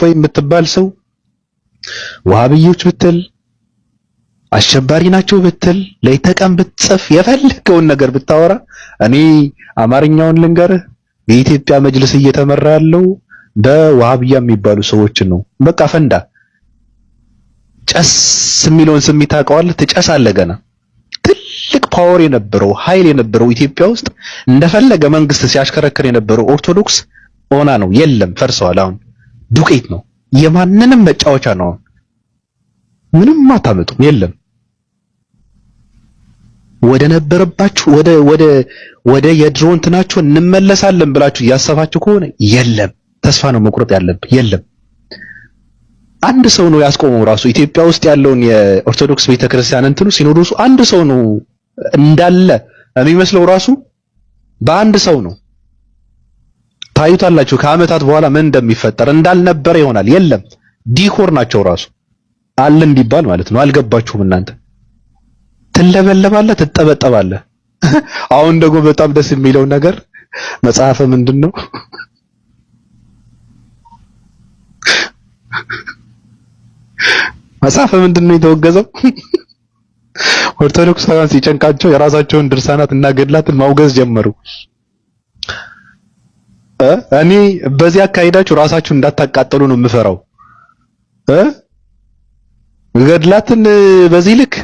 እፎይ የምትባል ሰው ወሃብዮች ብትል አሸባሪ ናቸው ብትል ለይተቀም ብትጽፍ የፈለገውን ነገር ብታወራ እኔ አማርኛውን ልንገርህ የኢትዮጵያ መጅልስ እየተመራ ያለው በወሃብያ የሚባሉ ሰዎች ነው። በቃ ፈንዳ ጨስ የሚለውን ስሜት ታውቀዋለህ? ትጨሳለህ። ገና ትልቅ ፓወር የነበረው ኃይል የነበረው ኢትዮጵያ ውስጥ እንደፈለገ መንግስት ሲያሽከረክር የነበረው ኦርቶዶክስ ኦና ነው። የለም ፈርሰዋል። አሁን ዱቄት ነው። የማንንም መጫወቻ ነው። ምንም አታመጡም። የለም ወደ ነበረባችሁ ወደ የድሮ እንትናችሁ እንመለሳለን ብላችሁ እያሰባችሁ ከሆነ የለም ተስፋ ነው መቁረጥ ያለብን። የለም አንድ ሰው ነው ያስቆመው። ራሱ ኢትዮጵያ ውስጥ ያለውን የኦርቶዶክስ ቤተክርስቲያን እንትኑ ሲኖዶሱ አንድ ሰው ነው እንዳለ የሚመስለው። ራሱ በአንድ ሰው ነው። ታዩታላችሁ ከአመታት በኋላ ምን እንደሚፈጠር። እንዳልነበረ ይሆናል። የለም ዲኮር ናቸው ራሱ አለ እንዲባል ማለት ነው። አልገባችሁም እናንተ? ትለበለባለህ፣ ትጠበጠባለህ። አሁን ደግሞ በጣም ደስ የሚለው ነገር መጽሐፈ ምንድነው መጽሐፈ ምንድነው የተወገዘው? ኦርቶዶክሳውያን ሲጨንቃቸው የራሳቸውን ድርሳናት እና ገድላትን ማውገዝ ጀመሩ። እኔ በዚህ አካሄዳችሁ ራሳችሁን እንዳታቃጠሉ ነው የምፈራው። ገድላትን በዚህ ልክ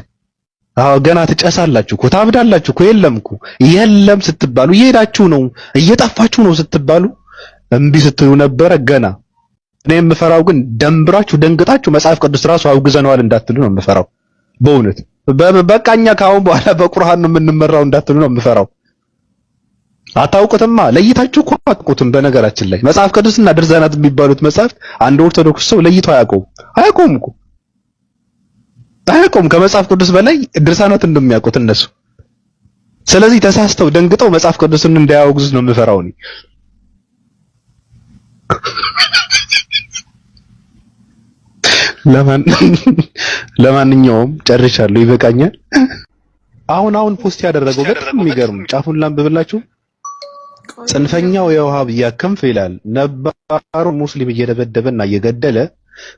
ገና ትጨሳላችሁ እኮ ታብዳላችሁ እኮ። የለም ስትባሉ እየሄዳችሁ ነው፣ እየጠፋችሁ ነው ስትባሉ እምቢ ስትሉ ነበረ ገና። እኔ የምፈራው ግን ደንብራችሁ ደንግጣችሁ መጽሐፍ ቅዱስ ራሱ አውግዘነዋል እንዳትሉ ነው የምፈራው። በእውነት በቃኛ ከአሁን በኋላ በቁርአን ነው የምንመራው እንዳትሉ ነው የምፈራው። አታውቁትማ፣ ለይታችሁ እኮ አታውቁትም። በነገራችን ላይ መጽሐፍ ቅዱስና ድርሳናት የሚባሉት መጽሐፍት አንድ ኦርቶዶክስ ሰው ለይቶ አያውቀውም እኮ ከመጽሐፍ ቅዱስ በላይ ድርሳናት እንደሚያውቁት እነሱ። ስለዚህ ተሳስተው ደንግጠው መጽሐፍ ቅዱስን እንዳያወግዙት ነው የምፈራው እኔ። ለማንኛውም ጨርሻለሁ፣ ይበቃኛል። አሁን ፖስት ያደረገው በጣም የሚገርም ጫፉን ላንብብላችሁ። ጽንፈኛው የውሃብያ ክንፍ ይላል ነባሩ ሙስሊም እየደበደበና እየገደለ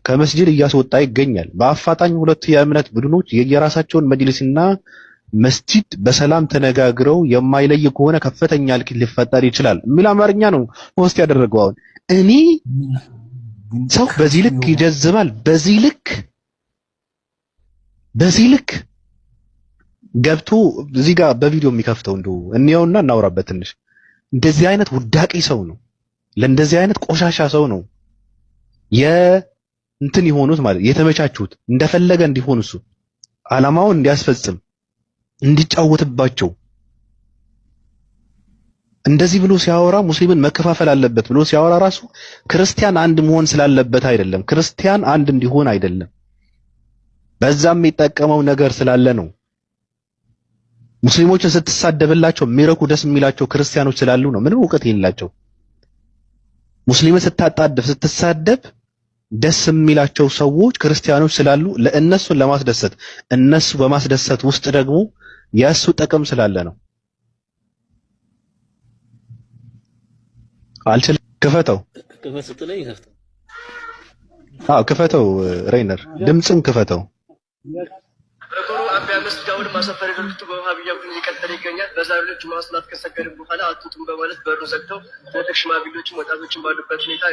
ከመስጂድ እያስወጣ ይገኛል። በአፋጣኝ ሁለቱ የእምነት ቡድኖች የየራሳቸውን መጅሊስና መስጂድ በሰላም ተነጋግረው የማይለይ ከሆነ ከፍተኛ እልቂት ሊፈጠር ይችላል የሚል አማርኛ ነው ፖስት ያደረገው። አሁን እኔ ሰው በዚህ ልክ ይጀዝባል? በዚህ ልክ ገብቶ እዚህ ጋር በቪዲዮ የሚከፍተው እንደው እንየውና እናውራበት ትንሽ። እንደዚህ አይነት ውዳቂ ሰው ነው፣ ለእንደዚህ አይነት ቆሻሻ ሰው ነው እንትን የሆኑት ማለት የተመቻቹት፣ እንደፈለገ እንዲሆን እሱ ዓላማውን እንዲያስፈጽም እንዲጫወትባቸው። እንደዚህ ብሎ ሲያወራ ሙስሊምን መከፋፈል አለበት ብሎ ሲያወራ ራሱ ክርስቲያን አንድ መሆን ስላለበት አይደለም፣ ክርስቲያን አንድ እንዲሆን አይደለም፣ በዛም የሚጠቀመው ነገር ስላለ ነው። ሙስሊሞችን ስትሳደብላቸው የሚረኩ ደስ የሚላቸው ክርስቲያኖች ስላሉ ነው። ምንም እውቀት የሌላቸው ሙስሊምን ስታጣድፍ ስትሳደብ ደስ የሚላቸው ሰዎች ክርስቲያኖች ስላሉ ለእነሱን ለማስደሰት እነሱ በማስደሰት ውስጥ ደግሞ የእሱ ጥቅም ስላለ ነው። አልችልም። ክፈተው። ክፈተው ሬይነር ድምፅን ክፈተው። በቆሮ አብያ መስጊድ አሁን ማሰፈር ድርጅቱ በውሃብያ ቡድን እየቀጠለ ይገኛል። በዛሬው ዕለት ጁምዓ ሰላት ከሰገድን በኋላ አትውጡም በማለት በሩን ዘግተው ትልልቅ ሽማግሌዎችም ወጣቶችም ባሉበት ሁኔታ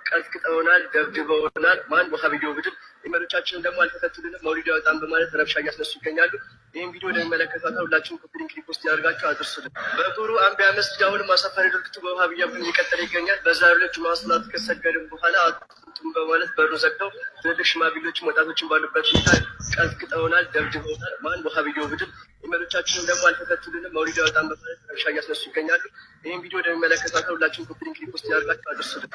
ቀጥቅጠውናል፣ ደብድበውናል። ማን ውሃብያው ቡድን ኢሜሎቻችንን ደግሞ አልተከተሉንም፣ መውሊድ ያወጣን በማለት ረብሻ እያስነሱ ይገኛሉ። ይህን ቪዲዮ እንደሚመለከታችሁ ሁላችሁም ኮፒ ሊንክ ፖስት ያደርጋችሁ አድርሱልን። በቆሮ አብያ መስጊድ አሁን ማሰፈር ድርጅቱ በውሃብያ ቡድን እየቀጠለ ይገኛል። በዛሬው ዕለት ጁምዓ ሰላት ከሰገድን በኋላ አትውጡም በማለት በሩን ዘግተው ትልልቅ ሽማግሌዎችም ወጣቶችም ባሉበት ሁኔታ ቀጥቅጠውናል፣ ደብድበውናል። ማን ውሃብያው ቡድን ኢሜሎቻችንን ደግሞ አልተከተሉንም፣ መውሊድ ያወጣን በማለት ረብሻ እያስነሱ ይገኛሉ። ይህን ቪዲዮ እንደሚመለከታችሁ ሁላችሁም ኮፒ ሊንክ ፖስት ያደርጋችሁ አድርሱልን።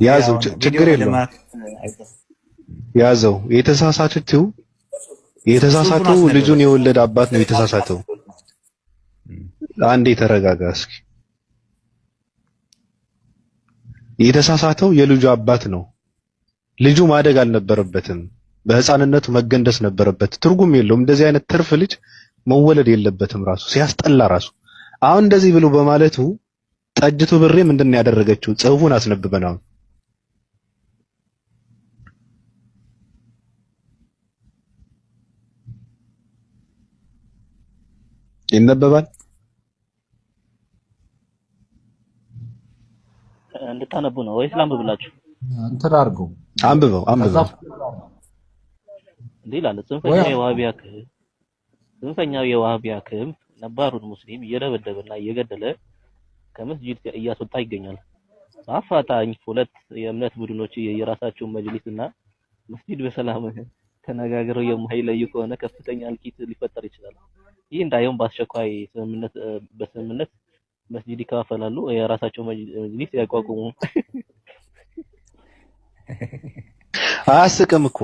ያዘው ችግር የለውም። ያዘው የተሳሳተው ልጁን የወለደ አባት ነው የተሳሳተው። አንዴ ተረጋጋ እስኪ። የተሳሳተው የልጁ አባት ነው። ልጁ ማደግ አልነበረበትም። በህፃንነቱ መገንደስ ነበረበት። ትርጉም የለውም። እንደዚህ አይነት ትርፍ ልጅ መወለድ የለበትም። ራሱ ሲያስጠላ ራሱ አሁን እንደዚህ ብሎ በማለቱ ጠጅቱ ብሬ ምንድነው ያደረገችው? ጽሁፉን አስነብበናል። ይነበባል። እንድታነቡ ነው ወይስ ላንብብላችሁ? እንትን አድርገው አንብበው እንዲህ ይላል። ጽንፈኛው የዋህቢያ ክንፍ ነባሩን ሙስሊም እየደበደበና እየገደለ ከመስጂድ እያስወጣ ይገኛል። በአፋጣኝ ሁለት የእምነት ቡድኖች የራሳቸውን መጅሊስና መስጂድ በሰላም ተነጋግረው የማይለዩ ከሆነ ከፍተኛ እልቂት ሊፈጠር ይችላል። ይህ እንዳይሆን በአስቸኳይ በስምምነት መስጂድ ይከፋፈላሉ፣ የራሳቸው መጅሊስ ያቋቁሙ። አያስቅም እኮ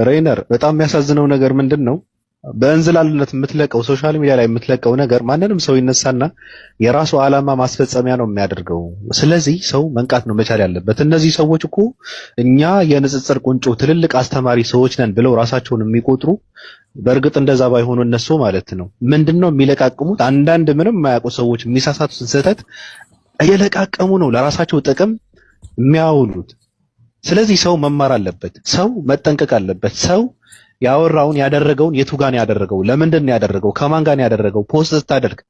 ሬነር። በጣም የሚያሳዝነው ነገር ምንድነው? በእንዝላልነት የምትለቀው ሶሻል ሚዲያ ላይ የምትለቀው ነገር ማንንም ሰው ይነሳና የራሱ ዓላማ ማስፈጸሚያ ነው የሚያደርገው። ስለዚህ ሰው መንቃት ነው መቻል ያለበት። እነዚህ ሰዎች እኮ እኛ የንጽጽር ቁንጮ ትልልቅ አስተማሪ ሰዎች ነን ብለው ራሳቸውን የሚቆጥሩ በእርግጥ እንደዛ ባይሆኑ እነሱ ማለት ነው ምንድነው የሚለቃቅሙት? አንዳንድ ምንም የማያውቁ ሰዎች የሚሳሳቱትን ስህተት እየለቃቀሙ ነው ለራሳቸው ጥቅም የሚያውሉት። ስለዚህ ሰው መማር አለበት። ሰው መጠንቀቅ አለበት። ሰው ያወራውን ያደረገውን የቱ ጋር ነው ያደረገው? ለምንድን ነው ያደረገው? ከማን ጋር ነው ያደረገው? ፖስት ስታደርግ፣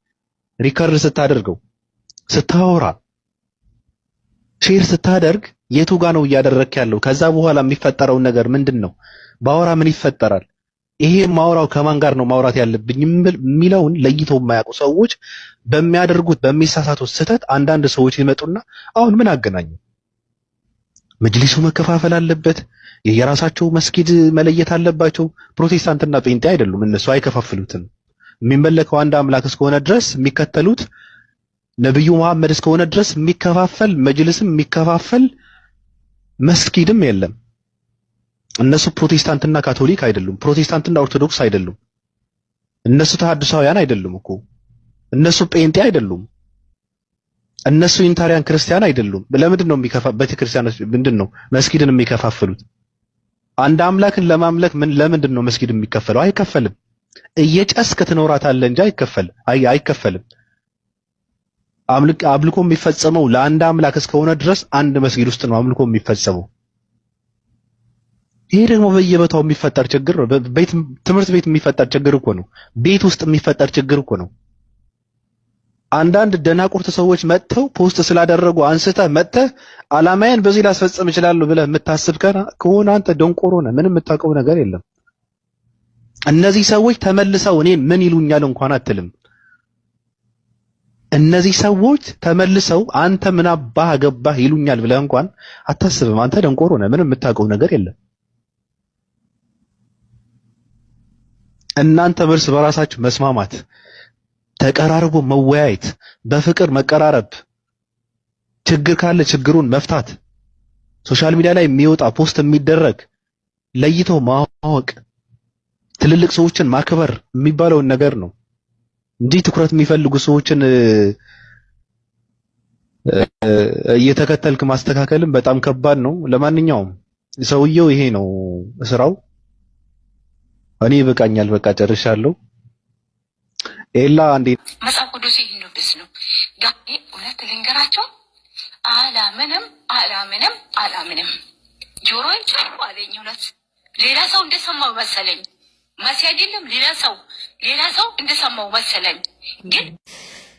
ሪከርድ ስታደርገው፣ ስታወራ፣ ሼር ስታደርግ የቱ ጋር ነው እያደረክ ያለው? ከዛ በኋላ የሚፈጠረው ነገር ምንድነው? ባወራ ምን ይፈጠራል? ይሄ ማውራው ከማን ጋር ነው ማውራት ያለብኝ የሚለውን ለይተው የማያውቁ ሰዎች በሚያደርጉት በሚሳሳቱት ስህተት አንዳንድ ሰዎች ይመጡና አሁን ምን አገናኘው? መጅሊሱ መከፋፈል አለበት። የየራሳቸው መስጊድ መለየት አለባቸው። ፕሮቴስታንትና ጴንጤ አይደሉም፣ እነሱ አይከፋፍሉትም። የሚመለከው አንድ አምላክ እስከሆነ ድረስ የሚከተሉት ነብዩ መሐመድ እስከሆነ ድረስ የሚከፋፈል መጅልስም የሚከፋፈል መስጊድም የለም። እነሱ ፕሮቴስታንትና ካቶሊክ አይደሉም፣ ፕሮቴስታንትና ኦርቶዶክስ አይደሉም። እነሱ ተሐድሳውያን አይደሉም እኮ እነሱ ጴንጤ አይደሉም። እነሱ ዩኒታሪያን ክርስቲያን አይደሉም። ለምንድን ነው ቤተክርስቲያኖች ምንድነው መስጊድን የሚከፋፍሉት? አንድ አምላክን ለማምለክ ለምንድን ነው መስጊድ የሚከፈለው? አይከፈልም። እየጨስክ ትኖራታለህ እንጂ አይከፈልም። አምልኮ የሚፈጸመው ለአንድ አምላክ እስከሆነ ድረስ አንድ መስጊድ ውስጥ ነው አምልኮ የሚፈጸመው። ይሄ ደግሞ በየቦታው የሚፈጠር ችግር ነው። ትምህርት ቤት የሚፈጠር ችግር እኮ ነው። ቤት ውስጥ የሚፈጠር ችግር እኮ ነው። አንዳንድ ደናቁርት ሰዎች መጥተው ፖስት ስላደረጉ አንስተህ መጥተህ ዓላማዬን በዚህ ላስፈጽም እችላለሁ ብለህ የምታስብ ከሆነ አንተ ደንቆሮ ነህ። ምንም የምታውቀው ነገር የለም። እነዚህ ሰዎች ተመልሰው እኔን ምን ይሉኛል እንኳን አትልም። እነዚህ ሰዎች ተመልሰው አንተ ምን አባህ ገባህ ይሉኛል ብለህ እንኳን አታስብም። አንተ ደንቆሮ ነህ። ምንም የምታውቀው ነገር የለም። እናንተ እርስ በራሳችሁ መስማማት፣ ተቀራርቦ መወያየት፣ በፍቅር መቀራረብ፣ ችግር ካለ ችግሩን መፍታት፣ ሶሻል ሚዲያ ላይ የሚወጣ ፖስት የሚደረግ ለይቶ ማወቅ፣ ትልልቅ ሰዎችን ማክበር የሚባለውን ነገር ነው እንጂ ትኩረት የሚፈልጉ ሰዎችን እየተከተልክ ማስተካከልም በጣም ከባድ ነው። ለማንኛውም ሰውየው ይሄ ነው ስራው። እኔ ይበቃኛል፣ በቃ ጨርሻለሁ። ኤላ አንዴ መጽሐፍ ቅዱስ ይንዱስ ነው ጋኔ እውነት ልንገራቸው አላምንም ጆሮዬን ጨርቆ አለኝ። እውነት ሌላ ሰው እንደሰማው መሰለኝ። መሲ አይደለም ሌላ ሰው እንደሰማው መሰለኝ። ግን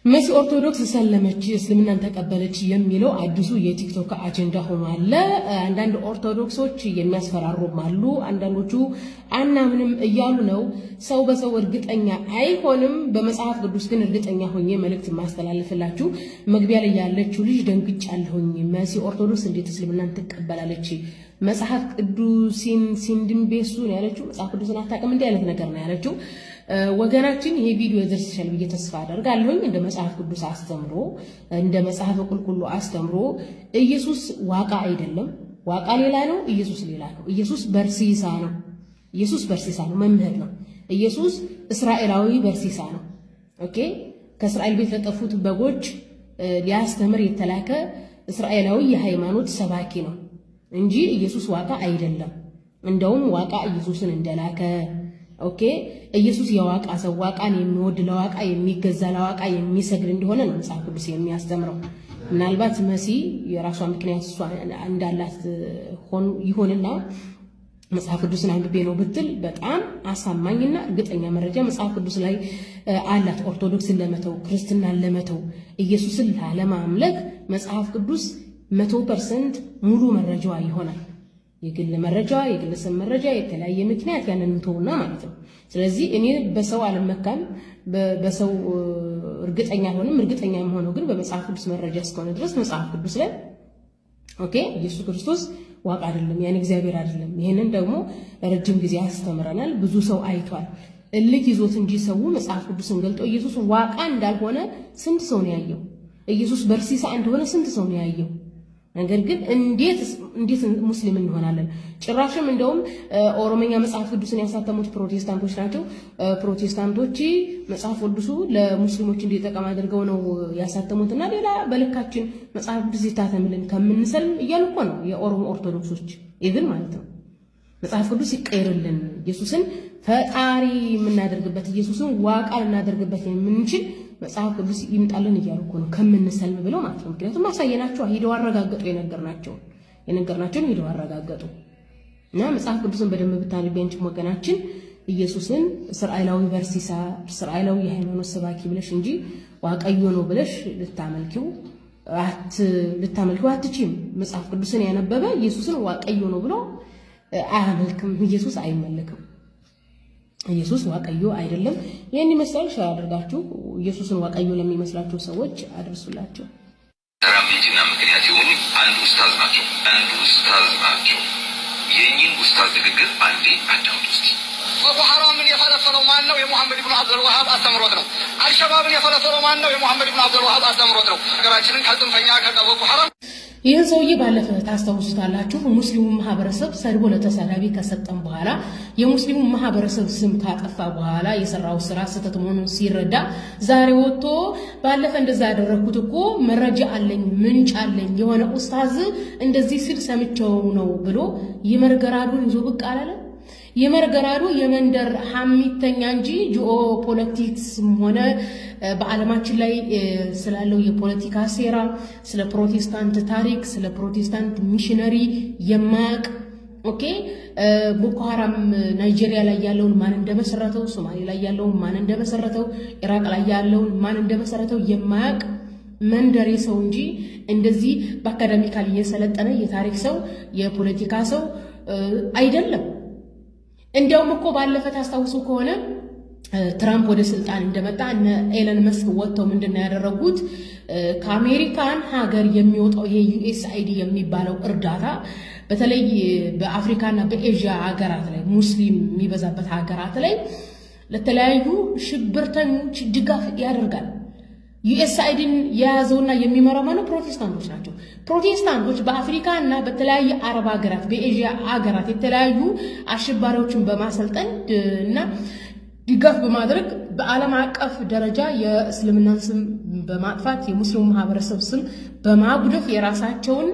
መሲ ኦርቶዶክስ ሰለመች እስልምናን ተቀበለች የሚለው አዲሱ የቲክቶክ አጀንዳ ሆኗል። አንዳንድ ኦርቶዶክሶች የሚያስፈራሩም አሉ። አንዳንዶቹ አናምንም እያሉ ነው። ሰው በሰው እርግጠኛ አይሆንም። በመጽሐፍ ቅዱስ ግን እርግጠኛ ሆኜ መልእክት ማስተላለፍላችሁ መግቢያ ላይ ያለችው ልጅ ደንግጫለሁኝ። መሲ ኦርቶዶክስ እንዴት እስልምናን ትቀበላለች? መጽሐፍ ቅዱስን ሲንድምቤሱ ነው ያለችው። መጽሐፍ ቅዱስን አታውቅም እንዲህ አይነት ነገር ነው ያለችው። ወገናችን ይሄ ቪዲዮ ይደርስሻል ብዬ ተስፋ አደርጋለሁ። እንደ መጽሐፍ ቅዱስ አስተምሮ እንደ መጽሐፍ ቁልቁሉ አስተምሮ ኢየሱስ ዋቃ አይደለም። ዋቃ ሌላ ነው፣ ኢየሱስ ሌላ ነው። ኢየሱስ በርሲሳ ነው፣ መምህር ነው። ኢየሱስ እስራኤላዊ በርሲሳ ነው። ኦኬ፣ ከእስራኤል ቤት ለጠፉት በጎች ሊያስተምር የተላከ እስራኤላዊ የሃይማኖት ሰባኪ ነው እንጂ ኢየሱስ ዋቃ አይደለም። እንደውም ዋቃ ኢየሱስን እንደላከ ኦኬ ኢየሱስ የዋቃ ሰው ዋቃን የሚወድ ለዋቃ የሚገዛ ለዋቃ የሚሰግድ እንደሆነ ነው መጽሐፍ ቅዱስ የሚያስተምረው። ምናልባት መሲ የራሷ ምክንያት እሷ እንዳላት ይሆንና መጽሐፍ ቅዱስን አንብቤ ነው ብትል በጣም አሳማኝና እርግጠኛ መረጃ መጽሐፍ ቅዱስ ላይ አላት። ኦርቶዶክስን ለመተው ክርስትናን ለመተው ኢየሱስን ላለማምለክ መጽሐፍ ቅዱስ 100% ሙሉ መረጃዋ ይሆናል። የግል መረጃ የግለሰብ መረጃ የተለያየ ምክንያት ያንን ተውና ማለት ነው። ስለዚህ እኔ በሰው አልመካም፣ በሰው እርግጠኛ ሆንም እርግጠኛ የሆነው ግን በመጽሐፍ ቅዱስ መረጃ እስከሆነ ድረስ መጽሐፍ ቅዱስ ላይ ኦኬ ኢየሱስ ክርስቶስ ዋቅ አይደለም ያን እግዚአብሔር አይደለም። ይሄንን ደግሞ ረጅም ጊዜ ያስተምረናል። ብዙ ሰው አይቷል። እልክ ይዞት እንጂ ሰው መጽሐፍ ቅዱስን ገልጦ ኢየሱስ ዋቃ እንዳልሆነ ስንት ሰው ነው ያየው? ኢየሱስ በርሲሳ እንደሆነ ስንት ሰው ነው ያየው? ነገር ግን እንዴት ሙስሊም እንሆናለን? ጭራሽም እንደውም ኦሮሞኛ መጽሐፍ ቅዱስን ያሳተሙት ፕሮቴስታንቶች ናቸው። ፕሮቴስታንቶች መጽሐፍ ቅዱሱ ለሙስሊሞች እንዲጠቀም አድርገው ነው ያሳተሙትና ሌላ በልካችን መጽሐፍ ቅዱስ ይታተምልን ከምንሰልም እያሉ እኮ ነው የኦሮሞ ኦርቶዶክሶች ኢቭን ማለት ነው። መጽሐፍ ቅዱስ ይቀየርልን፣ ኢየሱስን ፈጣሪ የምናደርግበት ኢየሱስን ዋቃ ልናደርግበት የምንችል መጽሐፍ ቅዱስ ይምጣልን እያሉ እኮ ነው ከምንሰልም ብለው ማለት ነው። ምክንያቱም አሳየናቸው፣ ሄደው አረጋገጡ፣ የነገርናቸውን ሄደው አረጋገጡ። እና መጽሐፍ ቅዱስን በደንብ ብታነቢ አንቺም ወገናችን ኢየሱስን እስራኤላዊ በርሲሳ እስራኤላዊ የሃይማኖት ሰባኪ ብለሽ እንጂ ዋቀዮ ነው ብለሽ ልታመልኪው አትችይም። መጽሐፍ ቅዱስን ያነበበ ኢየሱስን ዋቀዮ ነው ብሎ አያመልክም። ኢየሱስ አይመለክም። ኢየሱስ ዋቀዮ አይደለም። ይሄን ይመስላል። ሸር አድርጋችሁ ኢየሱስን ዋቀዮ ለሚመስላችሁ ሰዎች አድርሱላቸው። ተራምቢትና ምክንያት የሆኑ አንድ ኡስታዝ ናቸው። የእኚህን ኡስታዝ ንግግር አንዴ አዳምጡ እስቲ። ቦኮ ሐራምን የፈለፈለው ማን ነው? የሙሐመድ ኢብኑ አብዱል ወሃብ አስተምሮት ነው። አልሸባብን የፈለፈለው ማን ነው? የሙሐመድ ኢብኑ አብዱል ወሃብ አስተምሮት ነው። ሀገራችንን ከጽንፈኛ ከቦኮ ሐራም ይህን ሰውዬ ባለፈ ታስታውሱታላችሁ። ሙስሊሙ ማህበረሰብ ሰድቦ ለተሳዳቢ ከሰጠም በኋላ የሙስሊሙ ማህበረሰብ ስም ካጠፋ በኋላ የሰራው ስራ ስህተት መሆኑን ሲረዳ ዛሬ ወጥቶ ባለፈ እንደዛ ያደረኩት እኮ መረጃ አለኝ ምንጭ አለኝ የሆነ ኡስታዝ እንደዚህ ሲል ሰምቸው ነው ብሎ ይመርገራዱን ይዞ ብቅ አላለ። የመርገራዱ የመንደር ሐሚተኛ እንጂ ጂኦ ፖለቲክስም ሆነ በዓለማችን ላይ ስላለው የፖለቲካ ሴራ፣ ስለ ፕሮቴስታንት ታሪክ፣ ስለ ፕሮቴስታንት ሚሽነሪ የማያውቅ ኦኬ ቦኮ ሐራም ናይጄሪያ ላይ ያለውን ማን እንደመሰረተው፣ ሶማሌ ላይ ያለውን ማን እንደመሰረተው፣ ኢራቅ ላይ ያለውን ማን እንደመሰረተው የማያውቅ መንደሬ ሰው እንጂ እንደዚህ በአካዳሚካል የሰለጠነ የታሪክ ሰው የፖለቲካ ሰው አይደለም። እንደውም እኮ ባለፈ ታስታውሱ ከሆነ ትራምፕ ወደ ስልጣን እንደመጣ እነ ኤለን መስክ ወጥተው ምንድነው ያደረጉት? ከአሜሪካን ሀገር የሚወጣው ይሄ ዩኤስአይዲ የሚባለው እርዳታ በተለይ በአፍሪካና በኤዥያ ሀገራት ላይ ሙስሊም የሚበዛበት ሀገራት ላይ ለተለያዩ ሽብርተኞች ድጋፍ ያደርጋል። ዩኤስአይዲን የያዘውና የሚመራው ማለት ፕሮቴስታንቶች ናቸው። ፕሮቴስታንቶች በአፍሪካና በተለያየ አረብ ሀገራት በኤዥያ ሀገራት የተለያዩ አሸባሪዎችን በማሰልጠን እና ድጋፍ በማድረግ በዓለም አቀፍ ደረጃ የእስልምናን ስም በማጥፋት የሙስሊሙ ማህበረሰብ ስም በማጉደፍ የራሳቸውን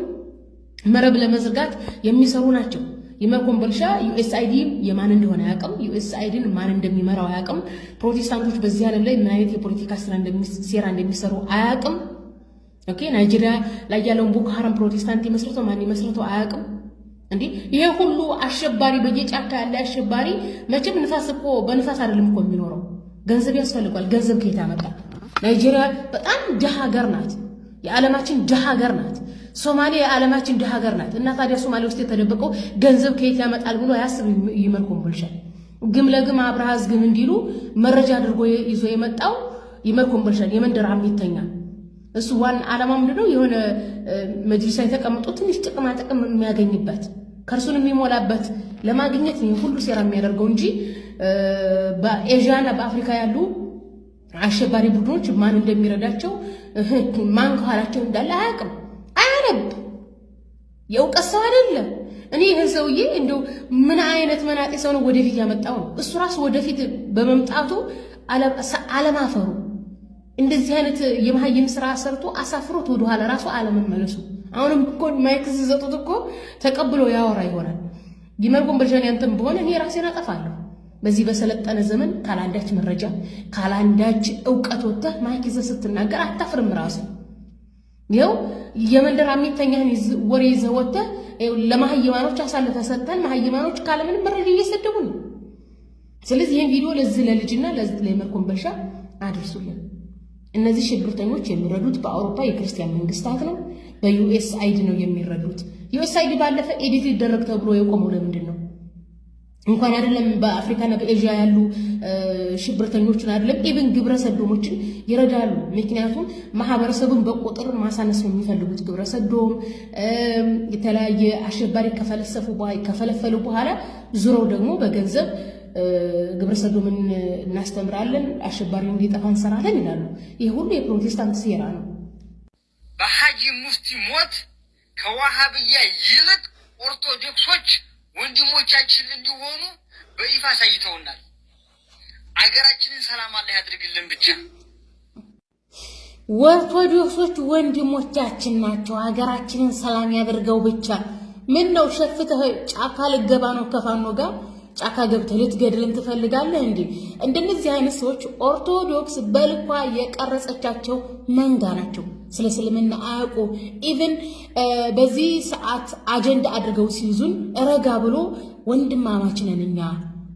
መረብ ለመዝርጋት የሚሰሩ ናቸው። የመኮምቦልሻ ዩኤስአይዲ የማን እንደሆነ አያውቅም። ዩኤስአይዲን ማን እንደሚመራው አያውቅም። ፕሮቴስታንቶች በዚህ ዓለም ላይ ምን አይነት የፖለቲካ ሴራ እንደሚሰሩ አያውቅም። ኦኬ ናይጄሪያ ላይ ያለውን ቦኮ ሐራም ፕሮቴስታንት ይመስርተው ማን ይመስርተው አያውቅም። እንዴ ይሄ ሁሉ አሸባሪ በየጫካ ያለ አሸባሪ መቼም ንፋስ እኮ በንፋስ አይደለም እኮ የሚኖረው፣ ገንዘብ ያስፈልጋል። ገንዘብ ከየት ያመጣል? ናይጄሪያ በጣም ድሃ ሀገር ናት። የዓለማችን ድሃ ሀገር ናት። ሶማሌ የዓለማችን ድሃ ሀገር ናት። እና ታዲያ ሶማሌ ውስጥ የተደበቀው ገንዘብ ከየት ያመጣል ብሎ ያስብ ይመርኮምቦልሻል። ግም ለግም አብርሃዝ ግም እንዲሉ መረጃ አድርጎ ይዞ የመጣው ይመርኮምቦልሻል። የመንደር አሚተኛ እሱ ዋና ዓላማ ምንድነው? የሆነ መጅሊስ ላይ ተቀምጦ ትንሽ ጥቅማ ጥቅም የሚያገኝበት ከርሱን የሚሞላበት ለማግኘት ነው ሁሉ ሴራ የሚያደርገው እንጂ በኤዥያና በአፍሪካ ያሉ አሸባሪ ቡድኖች ማን እንደሚረዳቸው ማን ከኋላቸው እንዳለ አያውቅም። አያነብ የእውቀት ሰው አይደለም። እኔ ይህን ሰውዬ እንደው ምን አይነት መናጤ ሰው ነው ወደፊት ያመጣው ነው? እሱ ራሱ ወደፊት በመምጣቱ አለማፈሩ እንደዚህ አይነት የመሀይም ስራ ሰርቶ አሳፍሮት ወደኋላ ራሱ አለመመለሱ። አሁንም እኮ ማይክ ሲሰጡት እኮ ተቀብሎ ያወራ ይሆናል። ይመርኮምቦልሻን ያንተም በሆነ እኔ ራሴን አጠፋለሁ። በዚህ በሰለጠነ ዘመን ካላንዳች መረጃ ካላንዳች ዕውቀት ወጥተህ ማይክ ይዘህ ስትናገር አታፍርም? ራሱ ይኸው የመንደር አሚተኛህን ወሬ ይዘህ ወጥተህ ለማህይማኖች አሳልፈህ ሰጥተን ማህይማኖች ካለምንም መረጃ እየሰደቡ ነው። ስለዚህ ይህን ቪዲዮ ለዚህ ለልጅና ለዚህ ለመርኮን በሻ አድርሱልን። እነዚህ ሽብርተኞች የሚረዱት በአውሮፓ የክርስቲያን መንግስታት ነው፣ በዩኤስአይዲ ነው የሚረዱት። ዩኤስአይዲ ባለፈ ኤዲት ይደረግ ተብሎ የቆመው ለምንድን ነው? እንኳን አይደለም በአፍሪካና በኤዥያ ያሉ ሽብርተኞችን አይደለም ኢቭን ግብረ ሰዶሞችን ይረዳሉ። ምክንያቱም ማህበረሰቡን በቁጥር ማሳነስ ነው የሚፈልጉት። ግብረ ሰዶም የተለያየ አሸባሪ ከፈለፈሉ በኋላ ዙረው ደግሞ በገንዘብ ግብረ ሰዶምን እናስተምራለን፣ አሸባሪውን እንዲጠፋ እንሰራለን ይላሉ። ይህ ሁሉ የፕሮቴስታንት ሴራ ነው። በሐጂ ሙፍቲ ሞት ከዋሃብያ ይልቅ ኦርቶዶክሶች ወንድሞቻችን እንዲሆኑ በይፋ አሳይተውናል። አገራችንን ሰላም አላህ ያድርግልን ብቻ። ኦርቶዶክሶች ወንድሞቻችን ናቸው፣ አገራችንን ሰላም ያደርገው ብቻ። ምን ነው ሸፍተህ ጫካ ልገባ ነው ከፋኖ ጋር ጫካ ገብተህ ልትገድልን ትፈልጋለህ እንዴ? እንደነዚህ አይነት ሰዎች ኦርቶዶክስ በልኳ የቀረጸቻቸው መንጋ ናቸው። ስለ እስልምና አያውቁ። ኢቭን በዚህ ሰዓት አጀንዳ አድርገው ሲይዙን ረጋ ብሎ ወንድማማች ነን እኛ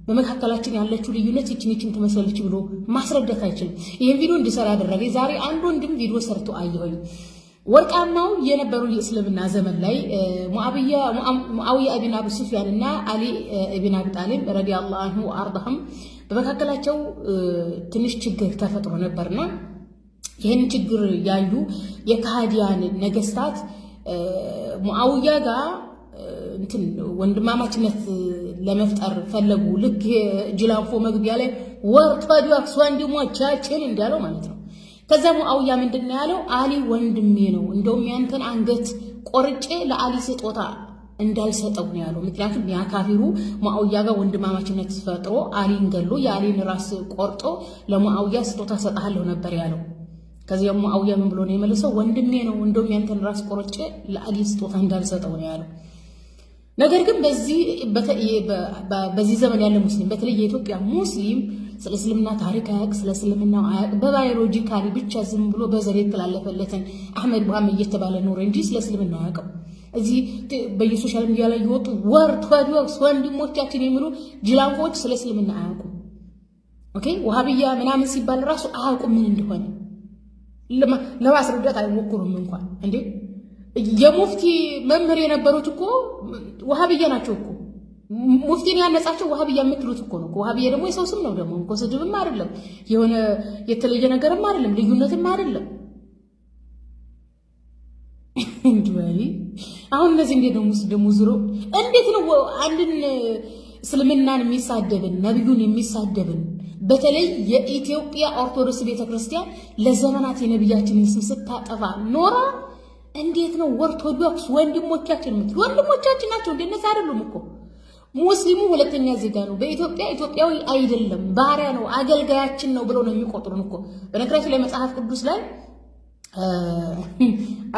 በመካከላችን ያለችው ልዩነት ይችን ትመስላለች ብሎ ማስረዳት አይችልም። ይሄን ቪዲዮ እንዲሰራ ያደረገ ዛሬ አንድ ወንድም ቪዲዮ ሰርቶ አየሁኝ። ወርቃማው የነበሩ የእስልምና ዘመን ላይ ሙአዊያ ኢብኑ አቢ ሱፊያን እና አሊ ኢብኑ አቢ ጣሊብ ረዲየላሁ ዐንሁ ወአርዳሁም በመካከላቸው ትንሽ ችግር ተፈጥሮ ነበርና ይሄን ችግር ያዩ የካህዲያን ነገስታት ሙአዊያ ጋር እንትን ወንድማማችነት ለመፍጠር ፈለጉ። ልክ ጅላንፎ መግቢያ ላይ ኦርቶዶክስ ወንድሞቻችን እንዳለው ማለት ነው። ከዛ ሙአዊያ ምንድነው ያለው? አሊ ወንድሜ ነው፣ እንደውም ያንተን አንገት ቆርጬ ለአሊ ስጦታ እንዳልሰጠው ነው ያለው። ምክንያቱም ያ ካፊሩ ሙአዊያ ጋር ወንድማማችነት ፈጥሮ አሊን ገሎ የአሊን ራስ ቆርጦ ለሙአዊያ ስጦታ ሰጣለሁ ነበር ያለው። ከዚያ ሙአዊያ ምን ብሎ ነው የመለሰው? ወንድሜ ነው፣ እንደውም ያንተን ራስ ቆርጬ ለአሊ ስጦታ እንዳልሰጠው ነው ያለው። ነገር ግን በዚህ ዘመን ያለ ሙስሊም በተለይ የኢትዮጵያ ሙስሊም ስለ እስልምና ታሪክ አያውቅ፣ ስለ እስልምናው አያውቅ። በባዮሎጂካሊ ብቻ ዝም ብሎ በዘር የተላለፈለትን አህመድ መሐመድ እየተባለ ኖረ እንጂ ስለ እስልምናው አያውቅም። እዚህ በየሶሻል ሚዲያ ላይ ይወጡ ኦርቶዶክስ ወንድሞቻችን የሚሉ ጅላንፎች ስለ እስልምና አያውቁም። ኦኬ ወሃቢያ ምናምን ሲባል ራሱ አያውቁም ምን እንደሆነ ለማስረዳት አይሞክሩም እንኳን እንዴ። የሙፍቲ መምህር የነበሩት እኮ ወሃቢያ ናቸው እኮ። ሙፍቲን ያነጻቸው ወሃቢያ የምትሉት እኮ ነው። ወሃቢያ ደግሞ የሰው ስም ነው ደግሞ እኮ፣ ስድብም አይደለም፣ የሆነ የተለየ ነገርም አይደለም፣ ልዩነትም አይደለም። እንዴ አሁን እነዚህ እንዴት ነው ደግሞ ዙሮ እንዴት ነው አንድን እስልምናን የሚሳደብን ነብዩን የሚሳደብን በተለይ የኢትዮጵያ ኦርቶዶክስ ቤተክርስቲያን ለዘመናት የነብያችንን ስም ስታጠፋ ኖራ እንዴት ነው ኦርቶዶክስ ወንድሞቻችን የምትሉ? ወንድሞቻችን ናቸው እንደነዛ አይደሉም እኮ። ሙስሊሙ ሁለተኛ ዜጋ ነው በኢትዮጵያ፣ ኢትዮጵያዊ አይደለም፣ ባሪያ ነው፣ አገልጋያችን ነው ብለው ነው የሚቆጥሩን እኮ። በነገራችን ላይ መጽሐፍ ቅዱስ ላይ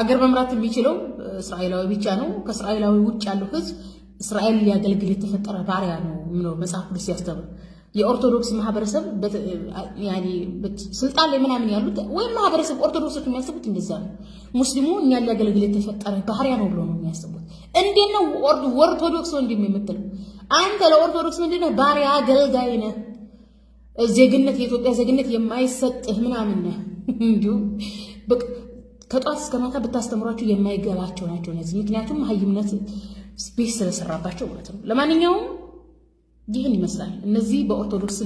አገር መምራት የሚችለው እስራኤላዊ ብቻ ነው፣ ከእስራኤላዊ ውጭ ያለው ህዝብ እስራኤል ሊያገልግል የተፈጠረ ባሪያ ነው መጽሐፍ ቅዱስ ያስተምር። የኦርቶዶክስ ማህበረሰብ ያኒ ስልጣን ላይ ምናምን ያሉት ወይ ማህበረሰብ ኦርቶዶክሶች የሚያስቡት እንደዛ ነው። ሙስሊሙ እኛ ሊያገለግል የተፈጠረ ባህሪያ ነው ብሎ ነው የሚያስቡት። እንዴት ነው ኦርቶዶክስ ወንድም የምትለው? አንተ ለኦርቶዶክስ ምንድነው? ባሪያ አገልጋይ ነህ። ዜግነት የኢትዮጵያ ዜግነት የማይሰጥህ ምናምን ነህ። እንዲሁ ከጧት እስከ ማታ ብታስተምሯቸው የማይገባቸው ናቸው እነዚህ። ምክንያቱም ሀይምነት ቤት ስለሰራባቸው ማለት ነው። ለማንኛውም ይህን ይመስላል። እነዚህ በኦርቶዶክስ